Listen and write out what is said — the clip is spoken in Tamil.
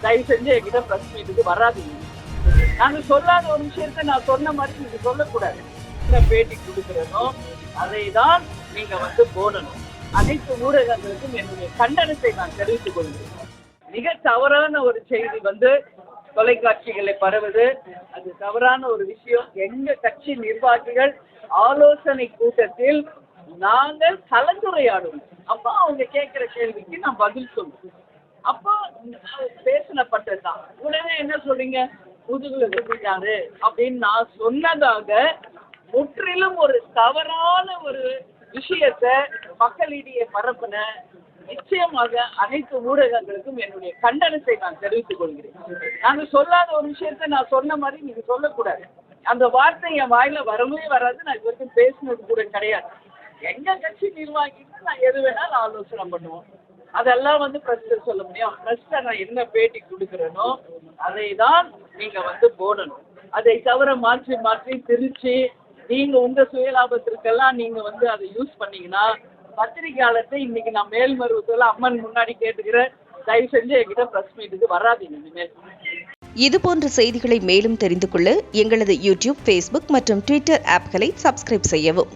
தயவு செஞ்சு என்கிட்ட பிரஸ் மீட்டுக்கு வராதீங்க. நாங்க சொல்லாத ஒரு விஷயத்த நான் சொன்ன மாதிரி நீங்க சொல்லக்கூடாது. என்ன பேட்டி கொடுக்கிறனோ அதை தான் நீங்க போடணும். அனைத்து ஊடகங்களுக்கும் என்னுடைய கண்டனத்தை நான் தெரிவித்துக் கொள்கிறேன். மிக தவறான ஒரு செய்தி தொலைக்காட்சிகளை பரவுது. அது தவறான ஒரு விஷயம். எங்க கட்சி நிர்வாகிகள் ஆலோசனை கூட்டத்தில் நாங்கள் கலந்துரையாடுவோம். அப்போ அவங்க கேட்கிற கேள்விக்கு நான் பதில் சொல்லுவோம். அப்போ பேசப்பட்டதுதான். உடனே என்ன சொல்றீங்க, முதுகுல சொல்லிட்டாரு அப்படின்னு நான் சொன்னதாக முற்றிலும் ஒரு தவறான ஒரு விஷயத்தை மக்களிடையே பரப்புன நிச்சயமாக அனைத்து ஊடகங்களுக்கும் என்னுடைய கண்டனத்தை நான் தெரிவித்துக் கொள்கிறேன். நாங்க சொல்லாத ஒரு விஷயத்த நான் சொன்ன மாதிரி நீங்க சொல்லக்கூடாது. அந்த வார்த்தை என் வாயில வரவே வராது. நான் இது வரைக்கும் பேசினது கூட கிடையாது. எங்க கட்சி நிர்வாகிக்கு நான் எது வேணாலும் ஆலோசனை பண்ணுவோம். அதெல்லாம் பிரஸ்ல சொல்ல முடியும். பிரஸ்ல நான் என்ன பேட்டி கொடுக்கிறேனோ அதை தான் நீங்க போடணும். அதை தவிர மாற்றி மாற்றி திருச்சி நீங்க உங்க சுயலாபத்திற்கெல்லாம் நீங்க அதை யூஸ் பண்ணீங்கன்னா பத்திரிகையாளர்கிட்ட இன்னைக்கு நான் மேல்மருவத்துல அம்மன் முன்னாடி கேட்டுக்கிறேன். தயவு செஞ்சு என்கிட்ட பிரஸ் மீட்டுக்கு வராதீங்க இனிமேல். இது போன்ற செய்திகளை மேலும் தெரிந்து கொள்ள எங்களது யூடியூப், ஃபேஸ்புக் மற்றும் ட்விட்டர் ஆப்களை சப்ஸ்கிரைப் செய்யவும்.